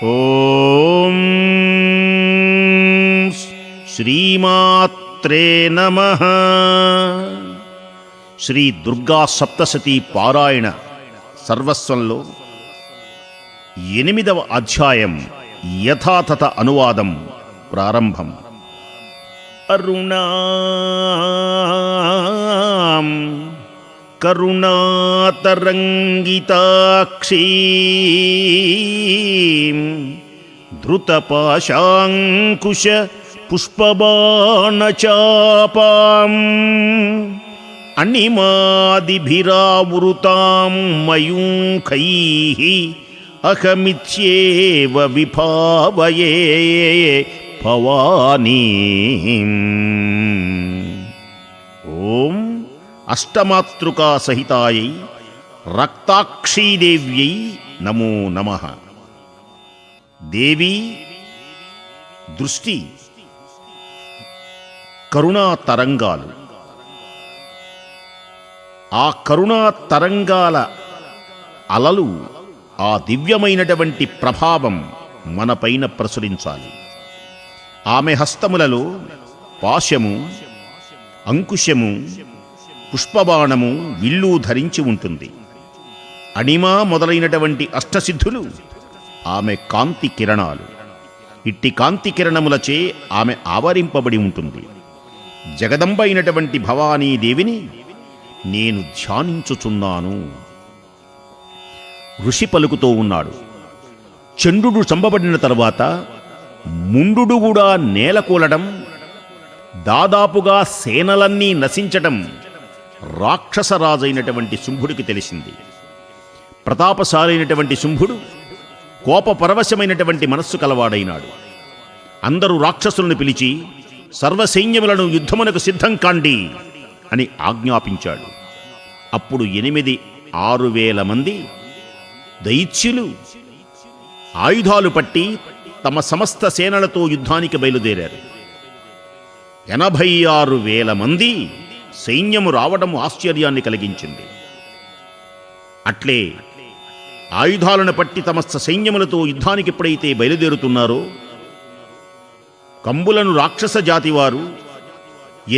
ఓం శ్రీమాత్రే నమః. శ్రీ దుర్గా సప్తశతీ పారాయణ సర్వస్వంలో 8వ అధ్యాయం యథాతథ అనువాదం ప్రారంభం. అరుణాం కరుణాతరంగితాక్షీం ధృతపాశాంకుశ పుష్పబాణచాపాం అణిమాదిభిరావృతాం మయూఖైః అహమిత్యేవ విభావయే భవానీం. ఓం అష్టమాతృకా సహితాయై రక్తాక్షీదేవ్యై నమో నమః. దేవి దృష్టి కరుణా తరంగాలు. ఆ కరుణా తరంగాల అలలు, ఆ దివ్యమైనటువంటి ప్రభావం మనపైన ప్రసరించాలి. ఆమె హస్తములలో పాశము, అంకుశము, పుష్పబాణము, విల్లు ధరించి ఉంటుంది. అణిమ మొదలైనటువంటి అష్టసిద్ధులు ఆమె కాంతి కిరణాలు. ఇట్టి కాంతి కిరణములచే ఆమె ఆవరింపబడి ఉంటుంది. జగదంబ అయినటువంటి భవానీదేవిని నేను ధ్యానించుచున్నాను. ఋషి పలుకుతూ ఉన్నాడు. చంద్రుడు చంపబడిన తరువాత ముండు కూడా నేలకూలడం, దాదాపుగా సేనలన్నీ నశించటం రాక్షసరాజైనటువంటి శుంభుడికి తెలిసింది. ప్రతాపశాలైనటువంటి శుంభుడు కోపపరవశమైనటువంటి మనస్సు కలవాడైనాడు. అందరూ రాక్షసులను పిలిచి సర్వసైన్యములను యుద్ధమునకు సిద్ధం కాండి అని ఆజ్ఞాపించాడు. అప్పుడు 6,000 మంది దైత్యులు ఆయుధాలు పట్టి తమ సమస్త సేనలతో యుద్ధానికి బయలుదేరారు. 86,000 మంది సైన్యము రావడం ఆశ్చర్యాన్ని కలిగించింది. అట్లే ఆయుధాలను పట్టి తమ సైన్యములతో యుద్ధానికి ఎప్పుడైతే బయలుదేరుతున్నారో, కంబులను రాక్షస జాతివారు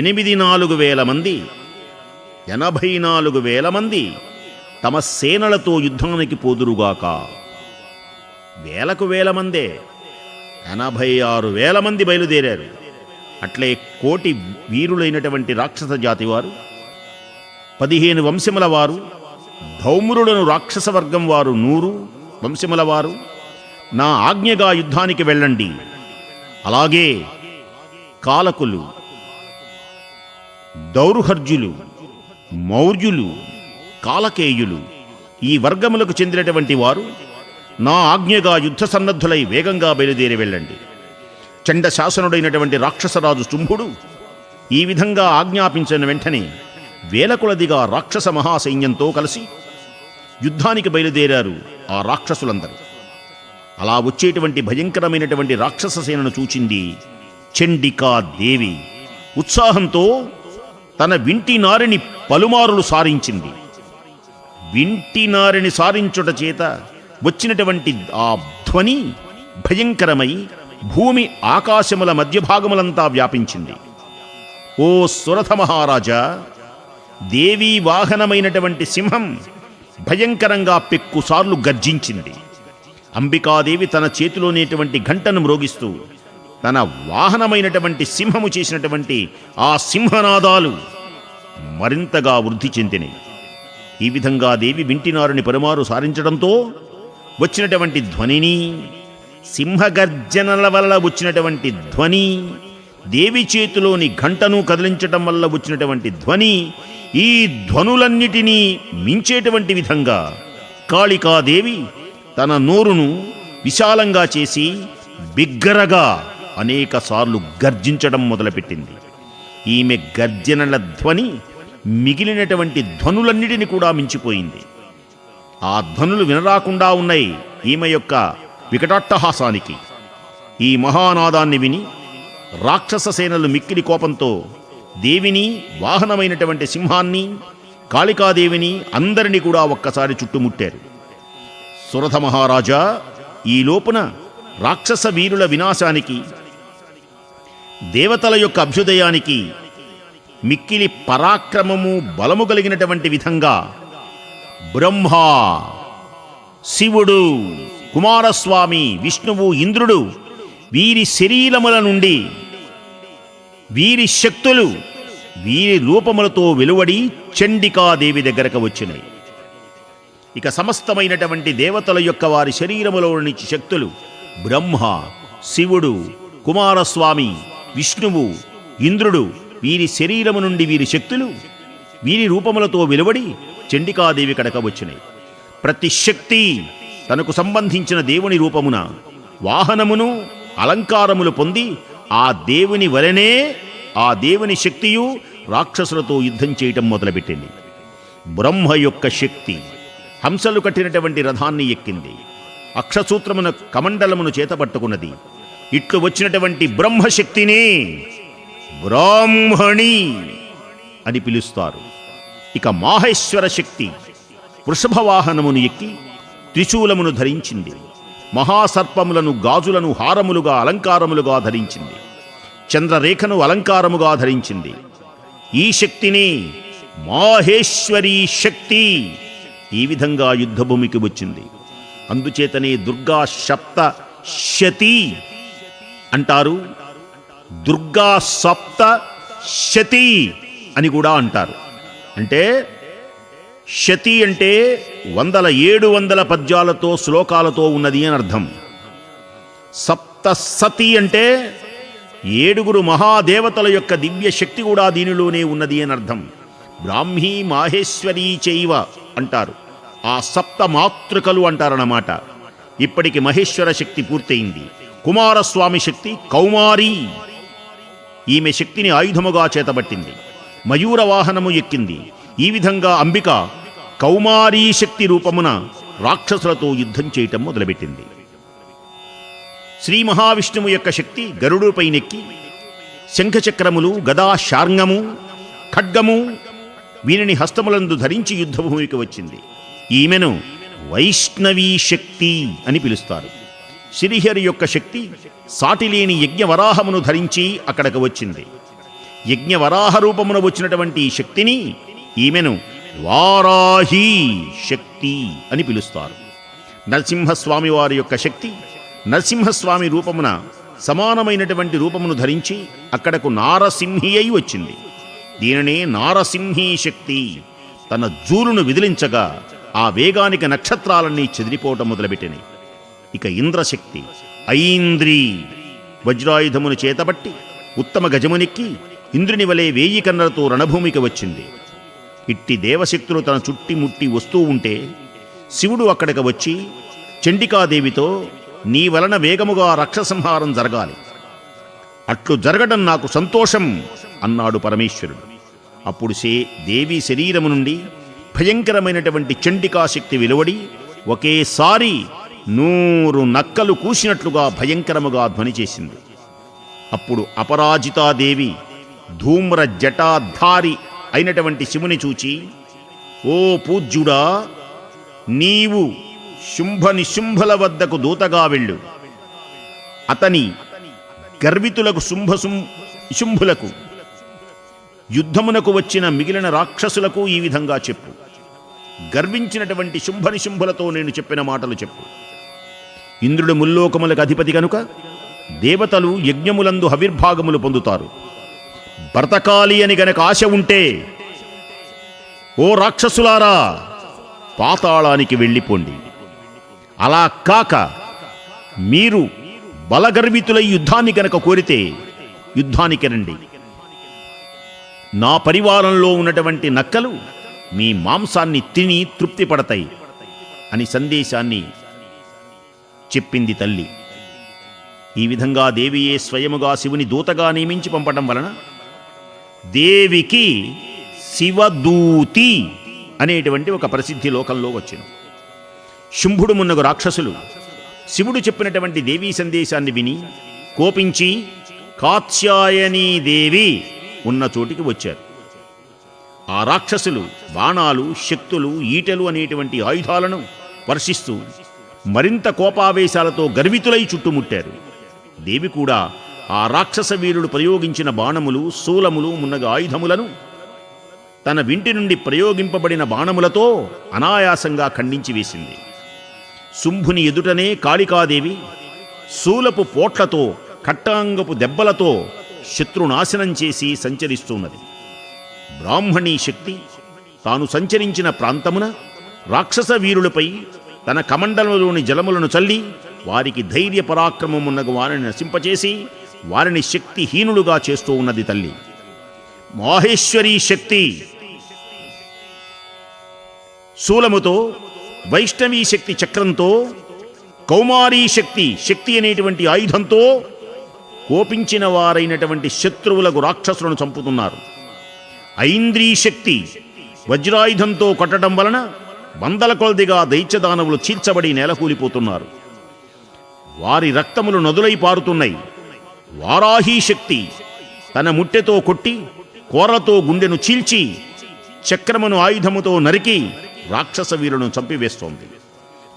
84,000 మంది, 84,000 మంది తమ సేనలతో యుద్ధానికి పోదురుగాక. వేలకు వేల మందే, 86,000 మంది బయలుదేరారు. అట్లే 1,000,000 వీరులైనటువంటి రాక్షస జాతివారు, 15 వంశముల వారు, ధౌమ్రులను రాక్షస వర్గం వారు 100 వంశముల వారు నా ఆజ్ఞగా యుద్ధానికి వెళ్ళండి. అలాగే కాలకులు, దౌర్హర్జులు, మౌర్యులు, కాలకేయులు ఈ వర్గములకు చెందినటువంటి వారు నా ఆజ్ఞగా యుద్ధ సన్నద్ధులై వేగంగా బయలుదేరి వెళ్ళండి. చండశాసనుడైనటువంటి రాక్షసరాజు శుంభుడు ఈ విధంగా ఆజ్ఞాపించిన వెంటనే వేల కొలదిగా రాక్షస మహాసైన్యంతో కలిసి యుద్ధానికి బయలుదేరారు ఆ రాక్షసులందరూ. అలా వచ్చేటువంటి భయంకరమైనటువంటి రాక్షస సేనను చూచింది చండికా దేవి. ఉత్సాహంతో తన వింటి నారిని పలుమారులు సారించింది. వింటి నారిని సారించుట చేత వచ్చినటువంటి ఆ ధ్వని భయంకరమై భూమి ఆకాశముల మధ్యభాగములంతా వ్యాపించింది. ఓ సురథ మహారాజా, దేవీ వాహనమైనటువంటి సింహం భయంకరంగా పెక్కుసార్లు గర్జించింది. అంబికాదేవి తన చేతిలోనేటువంటి ఘంటను మ్రోగిస్తూ తన వాహనమైనటువంటి సింహము చేసినటువంటి ఆ సింహనాదాలు మరింతగా వృద్ధి చెందినవి. ఈ విధంగా దేవి వింటినారుని పలుమారు సారించడంతో వచ్చినటువంటి ధ్వనిని, సింహగర్జనల వల్ల వచ్చినటువంటి ధ్వని, దేవి చేతిలోని ఘంటను కదిలించటం వల్ల వచ్చినటువంటి ధ్వని, ఈ ధ్వనులన్నిటినీ మించేటువంటి విధంగా కాళికాదేవి తన నోరును విశాలంగా చేసి బిగ్గరగా అనేక సార్లు గర్జించడం మొదలుపెట్టింది. ఈమె గర్జనల ధ్వని మిగిలినటువంటి ధ్వనులన్నిటిని కూడా మించిపోయింది. ఆ ధ్వనులు వినరాకుండా ఉన్నాయి ఈమె యొక్క వికటాట్టహాసానికి. ఈ మహానాదాన్ని విని రాక్షస సేనలు మిక్కిలి కోపంతో దేవిని, వాహనమైనటువంటి సింహాన్ని, కాళికాదేవిని అందరినీ కూడా ఒక్కసారి చుట్టుముట్టారు. సురథ మహారాజా, ఈ లోపున రాక్షస వీరుల వినాశానికి, దేవతల యొక్క అభ్యుదయానికి మిక్కిలి పరాక్రమము బలము కలిగినటువంటి విధంగా బ్రహ్మ, శివుడు, కుమారస్వామి, విష్ణువు, ఇంద్రుడు వీరి శరీరముల నుండి వీరి శక్తులు వీరి రూపములతో వెలువడి చండికాదేవి దగ్గరకు వచ్చినాయి. ఇక సమస్తమైనటువంటి దేవతల యొక్క వారి శరీరములో నుంచి శక్తులు బ్రహ్మ, శివుడు, కుమారస్వామి, విష్ణువు, ఇంద్రుడు వీరి శరీరము నుండి వీరి శక్తులు వీరి రూపములతో వెలువడి చండికాదేవి కడక వచ్చినాయి. ప్రతి శక్తి తనకు సంబంధించిన దేవుని రూపమున వాహనమును అలంకారములు పొంది ఆ దేవుని వలనే ఆ దేవుని శక్తియు రాక్షసులతో యుద్ధం చేయటం మొదలుపెట్టింది. బ్రహ్మ యొక్క శక్తి హంసలు కట్టినటువంటి రథాన్ని ఎక్కింది. అక్షసూత్రమున కమండలమును చేతపట్టుకున్నది. ఇట్లు వచ్చినటువంటి బ్రహ్మశక్తిని బ్రాహ్మణి అని పిలుస్తారు. ఇక మాహేశ్వర శక్తి వృషభ వాహనమును ఎక్కి త్రిశూలమును ధరించింది. మహాసర్పములను గాజులను హారములుగా అలంకారములుగా ధరించింది. చంద్రరేఖను అలంకారముగా ధరించింది. ఈ శక్తిని మాహేశ్వరీ శక్తి ఈ విధంగా యుద్ధభూమికి వచ్చింది. అందుచేతనే దుర్గా సప్త శతి అంటారు, దుర్గా సప్త శతి అని కూడా అంటారు. అంటే శతి అంటే 700 పద్యాలతో శ్లోకాలతో ఉన్నది అని అర్థం. సప్త సతి అంటే 7 మహాదేవతల యొక్క దివ్య శక్తి కూడా దీనిలోనే ఉన్నది అని అర్థం. బ్రాహ్మీ మాహేశ్వరీ చైవ అంటారు. ఆ సప్త మాతృకలు అంటారన్నమాట. ఇప్పటికి మహేశ్వర శక్తి పూర్తయింది. కుమారస్వామి శక్తి కౌమారి. ఈమె శక్తిని ఆయుధముగా చేతబట్టింది. మయూర వాహనము ఎక్కింది. ఈ విధంగా అంబిక కౌమారీ శక్తి రూపమున రాక్షసులతో యుద్ధం చేయటం మొదలుపెట్టింది. శ్రీ మహావిష్ణువు యొక్క శక్తి గరుడుపైనెక్కి శంఖచక్రములు, గదా, శార్ంగము, ఖడ్గము వీరిని హస్తములందు ధరించి యుద్ధభూమికి వచ్చింది. ఈమెను వైష్ణవీ శక్తి అని పిలుస్తారు. శ్రీహరి యొక్క శక్తి సాటిలేని యజ్ఞవరాహమును ధరించి అక్కడకు వచ్చింది. యజ్ఞవరాహ రూపమున వచ్చినటువంటి ఈ శక్తిని ఈమెను వారాహి శక్తి అని పిలుస్తారు. నరసింహస్వామి వారి యొక్క శక్తి నరసింహస్వామి రూపమున సమానమైనటువంటి రూపమును ధరించి అక్కడకు నారసింహి అయి వచ్చింది. దీనినే నారసింహీ శక్తి. తన జూలును విదిలించగా ఆ వేగానికి నక్షత్రాలన్నీ చెదిరిపోవటం మొదలుపెట్టినాయి. ఇక ఇంద్రశక్తి ఐంద్రి వజ్రాయుధమును చేతబట్టి ఉత్తమ గజమునెక్కి ఇంద్రుని వలె 1000 కన్నులతో రణభూమికి వచ్చింది. ఇట్టి దేవశక్తులు తన చుట్టి ముట్టి వస్తూ ఉంటే శివుడు అక్కడికి వచ్చి చండికాదేవితో, నీ వలన వేగముగా రక్షసంహారం జరగాలి, అట్లు జరగడం నాకు సంతోషం అన్నాడు పరమేశ్వరుడు. అప్పుడు దేవి శరీరము నుండి భయంకరమైనటువంటి చండికాశక్తి వెలువడి ఒకేసారి 100 నక్కలు కూసినట్లుగా భయంకరముగా ధ్వని చేసింది. అప్పుడు అపరాజితాదేవి ధూమ్ర జటాధారి అయినటువంటి శివుని చూచి, ఓ పూజ్యుడా, నీవు శుంభ నిశుంభుల వద్దకు దూతగా వెళ్ళు. అతని గర్వితులకు శుంభులకు యుద్ధమునకు వచ్చిన మిగిలిన రాక్షసులకు ఈ విధంగా చెప్పు. గర్వించినటువంటి శుంభ నిశుంభులతో నేను చెప్పిన మాటలు చెప్పు. ఇంద్రుడు ముల్లోకములకు అధిపతి కనుక దేవతలు యజ్ఞములందు హవిర్భాగములు పొందుతారు. బ్రతకాలి అని గనక ఆశ ఉంటే, ఓ రాక్షసులారా, పాతాళానికి వెళ్ళిపోండి. అలా కాక మీరు బలగర్వితులై యుద్ధాన్ని గనక కోరితే యుద్ధానికి రండి. నా పరివారంలో ఉన్నటువంటి నక్కలు మీ మాంసాన్ని తిని తృప్తి పడతాయి అని సందేశాన్ని చెప్పింది తల్లి. ఈ విధంగా దేవియే స్వయముగా శివుని దూతగా నియమించి పంపడం వలన దేవికి శివదూతి అనేటువంటి ఒక ప్రసిద్ధి లోకంలో వచ్చింది. శుంభుడు మున్నగు రాక్షసులు శివుడు చెప్పినటువంటి దేవీ సందేశాన్ని విని కోపించి కాత్యాయనీ దేవి ఉన్న చోటికి వచ్చారు. ఆ రాక్షసులు బాణాలు, శక్తులు, ఈటెలు అనేటువంటి ఆయుధాలను వర్షిస్తూ మరింత కోపావేశాలతో గర్వితులై చుట్టుముట్టారు. దేవి కూడా ఆ రాక్షస వీరుడు ప్రయోగించిన బాణములు, శూలములు మున్నగ ఆయుధములను తన వింటి నుండి ప్రయోగింపబడిన బాణములతో అనాయాసంగా ఖండించి వేసింది. శుంభుని ఎదుటనే కాళికాదేవి శూలపు పోట్లతో, ఖట్టాంగపు దెబ్బలతో శత్రునాశనం చేసి సంచరిస్తున్నది. బ్రాహ్మణీ శక్తి తాను సంచరించిన ప్రాంతమున రాక్షస వీరులపై తన కమండలంలోని జలములను చల్లి వారికి ధైర్య పరాక్రమమున్నగు వారిని నశింపచేసి వారిని శక్తిహీనులుగా చేస్తూ ఉన్నది తల్లి. మాహేశ్వరీ శక్తి శూలముతో, వైష్ణవీ శక్తి చక్రంతో, కౌమారీ శక్తి అనేటువంటి ఆయుధంతో కోపించిన వారైనటువంటి శత్రువులకు రాక్షసులను చంపుతున్నారు. ఐంద్రీ శక్తి వజ్రాయుధంతో కొట్టడం వలన వందల కొలదిగా దైత్యదానవులు చీల్చబడి నేలకూలిపోతున్నారు. వారి రక్తములు నదులై పారుతున్నాయి. వారాహీ శక్తి తన ముట్టెతో కొట్టి కోరలతో గుండెను చీల్చి చక్రమును ఆయుధముతో నరికి రాక్షస వీరులను చంపివేస్తోంది.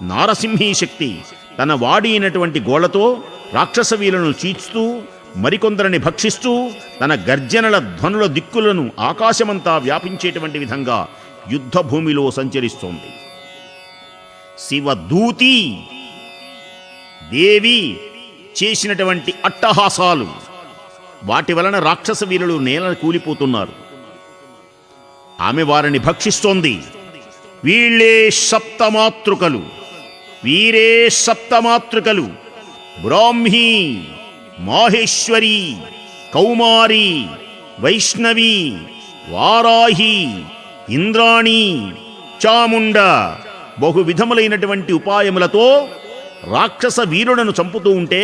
నారసింహీ శక్తి తన వాడి అయినటువంటి గోళ్లతో రాక్షస వీరులను చీల్చుతూ మరికొందరిని భక్షిస్తూ తన గర్జనల ధ్వనుల దిక్కులను ఆకాశమంతా వ్యాపించేటువంటి విధంగా యుద్ధ భూమిలో సంచరిస్తోంది. శివదూతి దేవి చేసినటువంటి అట్టహాసాలు, వాటి వలన రాక్షస వీరులు నేల కూలిపోతున్నారు. ఆమె వారిని భక్షిస్తోంది. వీళ్ళే సప్తమాతృకలు, వీరే సప్తమాతృకలు. బ్రాహ్మీ, మాహేశ్వరి, కౌమారి, వైష్ణవి, వారాహి, ఇంద్రాణి, చాముండ బహు విధములైనటువంటి ఉపాయములతో రాక్షస వీరులను చంపుతూ ఉంటే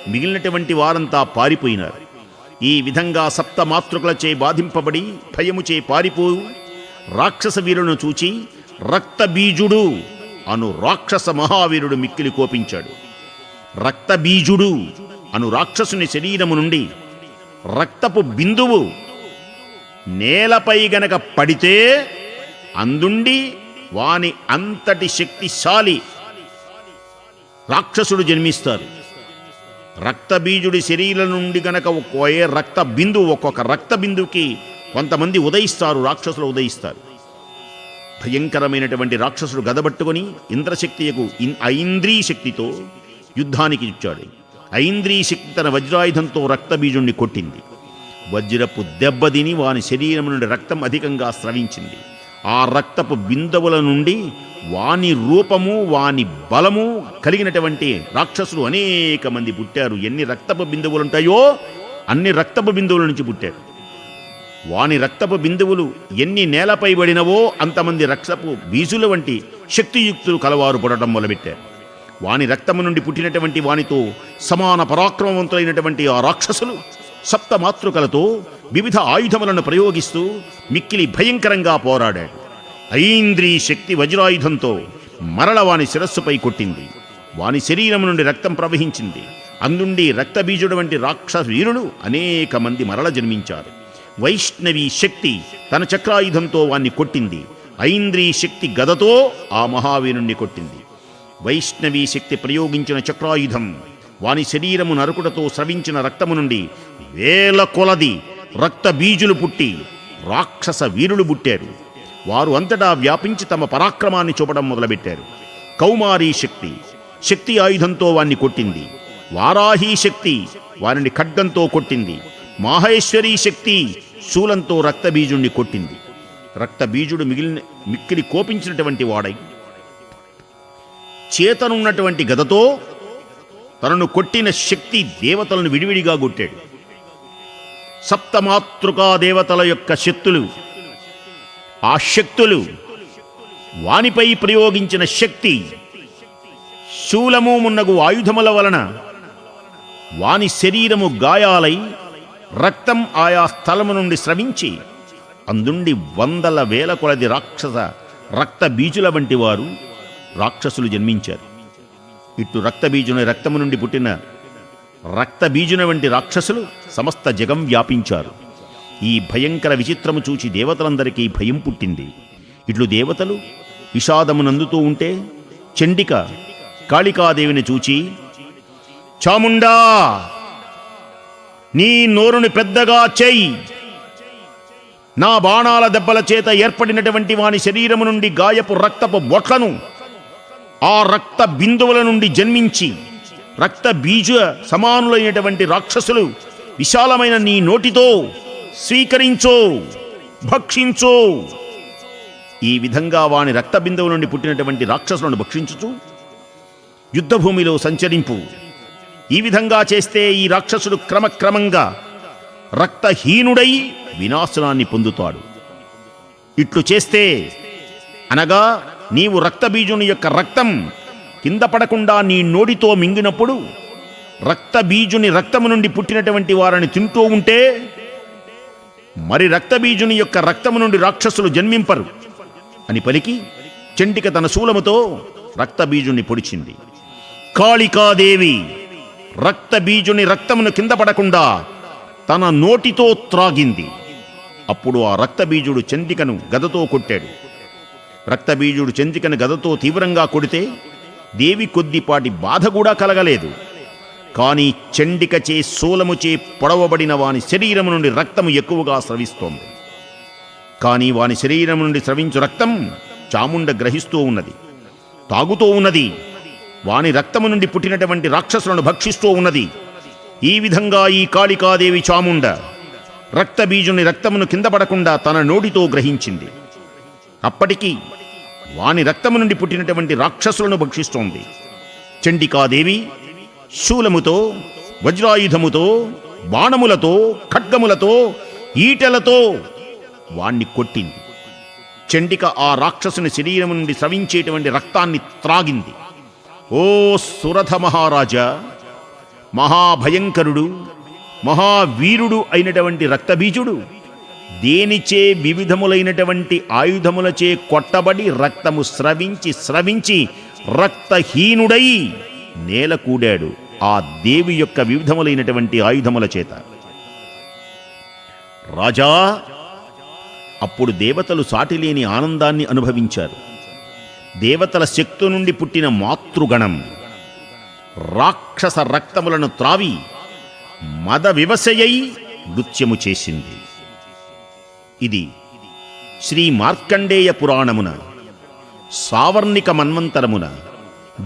మిగిలినటువంటి వారంతా పారిపోయినారు. ఈ విధంగా సప్తమాతృకలచే బాధింపబడి భయముచే పారిపోయి రాక్షస వీరులను చూచి రక్తబీజుడు అను రాక్షస మహావీరుడు మిక్కిలి కోపించాడు. రక్తబీజుడు అను రాక్షసుని శరీరము నుండి రక్తపు బిందువు నేలపై గనక పడితే అందుండి వాని అంతటి శక్తిశాలి రాక్షసుడు జన్మిస్తారు. రక్తబీజుడి శరీరం నుండి గనక ఒక్కొక్క రక్త బిందువుకి కొంతమంది ఉదయిస్తారు, రాక్షసులు ఉదయిస్తారు. భయంకరమైనటువంటి రాక్షసుడు గదబట్టుకొని ఇంద్రశక్తియకు ఐంద్రీ శక్తితో యుద్ధానికి ఇచ్చాడు. ఐంద్రీ శక్తి తన వజ్రాయుధంతో రక్తబీజుణ్ణి కొట్టింది. వజ్రపు దెబ్బతిని వాని శరీరం నుండి రక్తం అధికంగా స్రవించింది. ఆ రక్తపు బిందువుల నుండి వాని రూపము, వాని బలము కలిగినటువంటి రాక్షసులు అనేక మంది పుట్టారు. ఎన్ని రక్తపు బిందువులుంటాయో అన్ని రక్తపు బిందువుల నుంచి పుట్టారు. వాని రక్తపు బిందువులు ఎన్ని నేలపై పడినవో అంతమంది రక్తపు బీజుల వంటి శక్తియుక్తులు కలవారు పుట్టడం మొదలుపెట్టారు. వాని రక్తము నుండి పుట్టినటువంటి వానితో సమాన పరాక్రమవంతులైనటువంటి ఆ రాక్షసులు సప్తమాతృకలతో వివిధ ఆయుధములను ప్రయోగిస్తూ మిక్కిలి భయంకరంగా పోరాడాడు. ఐంద్రీ శక్తి వజ్రాయుధంతో మరల వాని శిరస్సుపై కొట్టింది. వాని శరీరం నుండి రక్తం ప్రవహించింది. అందుండి రక్తబీజుడు వంటి రాక్షస వీరులు అనేక మంది మరల జన్మించారు. వైష్ణవీ శక్తి తన చక్రాయుధంతో వాణ్ణి కొట్టింది. ఐంద్రీ శక్తి గదతో ఆ మహావీరుణ్ణి కొట్టింది. వైష్ణవీ శక్తి ప్రయోగించిన చక్రాయుధం వాని శరీరము నరుకుటతో స్రవించిన రక్తము నుండి వేల కొలది రక్త బీజులు పుట్టి రాక్షస వీరులు పుట్టారు. వారు అంతటా వ్యాపించి తమ పరాక్రమాన్ని చూపడం మొదలుపెట్టారు. కౌమారీ శక్తి ఆయుధంతో వాణ్ణి కొట్టింది. వారాహీ శక్తి వారిని ఖడ్గంతో కొట్టింది. మాహేశ్వరీ శక్తి శూలంతో రక్తబీజుణ్ణి కొట్టింది. రక్తబీజుడు మిక్కిలి కోపించినటువంటి వాడై చేతనున్నటువంటి గదతో తనను కొట్టిన శక్తి దేవతలను విడివిడిగా కొట్టాడు. సప్తమాతృకా దేవతల యొక్క శక్తులు, ఆ శక్తులు వానిపై ప్రయోగించిన శక్తి శూలము మున్నగు ఆయుధముల వలన వాని శరీరము గాయాలై రక్తం ఆయా స్థలము నుండి స్రవించి అందుండి వందల వేల కొలది రాక్షస రక్త బీజుల వంటి వారు రాక్షసులు జన్మించారు. ఇటు రక్తము నుండి పుట్టిన రక్తబీజున వంటి రాక్షసులు సమస్త జగం వ్యాపించారు. ఈ భయంకర విచిత్రము చూచి దేవతలందరికీ భయం పుట్టింది. ఇట్లు దేవతలు విషాదమునందుతూ ఉంటే చండిక కాళికాదేవిని చూచి, చాముండా, నీ నోరుని పెద్దగా చేయి. నా బాణాల దెబ్బల చేత ఏర్పడినటువంటి వాని శరీరము నుండి గాయపు రక్తపు బొట్లను, ఆ రక్త బిందువుల నుండి జన్మించి రక్త బీజ సమానులైనటువంటి రాక్షసులు విశాలమైన నీ నోటితో స్వీకరించో, భక్షించో. ఈ విధంగా వాని రక్త బిందువుల నుండి పుట్టినటువంటి రాక్షసులను భక్షించుచు యుద్ధభూమిలో సంచరింపు. ఈ విధంగా చేస్తే ఈ రాక్షసుడు క్రమక్రమంగా రక్తహీనుడై వినాశనాన్ని పొందుతాడు. ఇట్లు చేస్తే, అనగా నీవు రక్తబీజుని యొక్క రక్తం కింద పడకుండా నీ నోటితో మింగినప్పుడు రక్తబీజుని రక్తము నుండి పుట్టినటువంటి వారిని తింటూ ఉంటే మరి రక్తబీజుని యొక్క రక్తము నుండి రాక్షసులు జన్మింపరు అని పలికి చండిక తన శూలముతో రక్తబీజుని పొడిచింది. కాళికాదేవి రక్తబీజుని రక్తమును కింద పడకుండా తన నోటితో త్రాగింది. అప్పుడు ఆ రక్తబీజుడు చండికను గదతో కొట్టాడు. రక్తబీజుడు చండికను గదతో తీవ్రంగా కొడితే దేవి కొద్దిపాటి బాధ కూడా కలగలేదు. కానీ చండికచే శూలముచే పొడవబడిన వాని శరీరము నుండి రక్తము ఎక్కువగా స్రవిస్తోంది. కానీ వాని శరీరం నుండి స్రవించు రక్తం చాముండ గ్రహిస్తూ ఉన్నది, తాగుతూ ఉన్నది. వాని రక్తము నుండి పుట్టినటువంటి రాక్షసులను భక్షిస్తూ ఉన్నది. ఈ విధంగా ఈ కాళికాదేవి చాముండ రక్తబీజుని రక్తమును కింద పడకుండా తన నోటితో గ్రహించింది. అప్పటికీ వాని రక్తము నుండి పుట్టినటువంటి రాక్షసులను భక్షిస్తోంది. చండికాదేవి శూలముతో, వజ్రాయుధముతో, బాణములతో, ఖడ్గములతో, ఈటెలతో వాణ్ణి కొట్టింది. చండిక ఆ రాక్షసుని శరీరం నుండి స్రవించేటువంటి రక్తాన్ని త్రాగింది. ఓ సురథ మహారాజా, మహాభయంకరుడు, మహావీరుడు అయినటువంటి రక్తబీజుడు దేనిచే వివిధములైనటువంటి ఆయుధములచే కొట్టబడి రక్తము స్రవించి స్రవించి రక్తహీనుడై నేలకూడాడు ఆ దేవి యొక్క వివిధములైనటువంటి ఆయుధముల చేత. రాజా, అప్పుడు దేవతలు సాటిలేని ఆనందాన్ని అనుభవించారు. దేవతల శక్తి నుండి పుట్టిన మాతృగణం రాక్షస రక్తములను త్రావి మద వివశయై నృత్యము చేసింది. ఇది శ్రీ మార్కండేయ పురాణమున సావర్ణిక మన్వంతరమున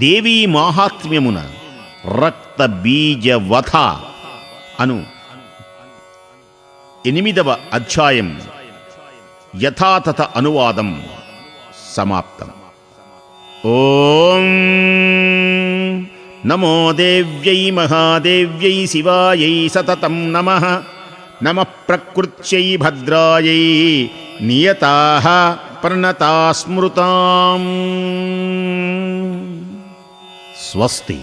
దేవీ మాహాత్మ్యమున రక్త బీజ వధ అను 8వ అధ్యాయం యథాతథ అనువాదం సమాప్తం. ఓం నమో దేవ్యై మహాదేవ్యై శివాయై సతతం నమః. నమః ప్రకృత్యై భద్రాయై నియతాః ప్రణతా స్మృతాం. స్వస్తి.